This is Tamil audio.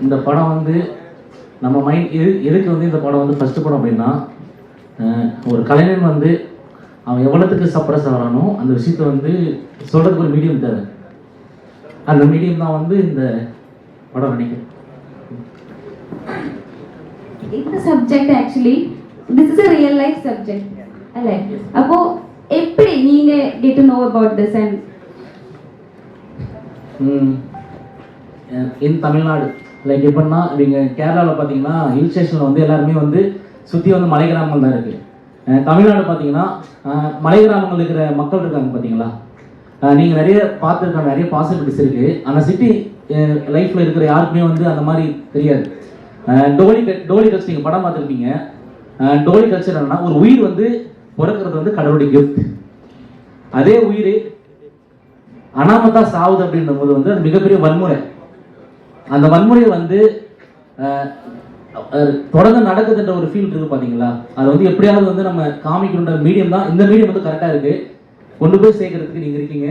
இந்த படம் வந்து நம்ம மைண்ட் எதுக்கு வந்து இந்த படம் வந்து ஃபஸ்ட்டு படம் அப்படின்னா, ஒரு கலைஞன் வந்து அவன் எவ்வளோத்துக்கு சப்ரஸ் ஆகிறானோ அந்த விஷயத்த வந்து சொல்கிறதுக்கு ஒரு மீடியம் தேவை. அந்த மீடியம் தான் வந்து இந்த படம் நினைக்கிறேன். இந்த subject actually this is a real life subject அல்ல. அப்போ எப்படி நீங்க get to know about this and in Tamil Nadu like எப்படின்னா இவங்க கேரளாவில் பார்த்தீங்கன்னா ஹில் ஸ்டேஷனில் வந்து எல்லாருமே வந்து சுற்றி வந்து மலை கிராமங்கள் தான் இருக்குது. தமிழ்நாடு பார்த்தீங்கன்னா மலை கிராமங்கள் இருக்கிற மக்கள் இருக்காங்க பார்த்தீங்களா, நீங்கள் நிறைய பார்த்துருக்காங்க, நிறைய பாசிபிலிட்டிஸ் இருக்குது. ஆனால் சிட்டி லைஃப்பில் இருக்கிற யாருக்குமே வந்து அந்த மாதிரி தெரியாது. டோலி கல்ச்சர் நீங்கள் படம் பார்த்துருப்பீங்க. டோலி கல்ச்சர் என்னன்னா ஒரு உயிர் வந்து பிறக்கிறது வந்து கடவுளுடைய கிஃப்ட். அதே உயிர் அனாமத்தா சாவுது அப்படின்ற போது வந்து அது மிகப்பெரிய வன்முறை. அந்த வன்முறையை வந்து தொடர்ந்து நடக்குதுன்ற ஒரு ஃபீல் இருக்கு பார்த்தீங்களா, அதை வந்து எப்படியாவது வந்து நம்ம காமிக்கணுன்ற மீடியம் தான். இந்த மீடியம் வந்து கரெக்டாக இருக்கு, கொண்டு போய் சேர்க்கறதுக்கு நீங்கள் இருக்கீங்க.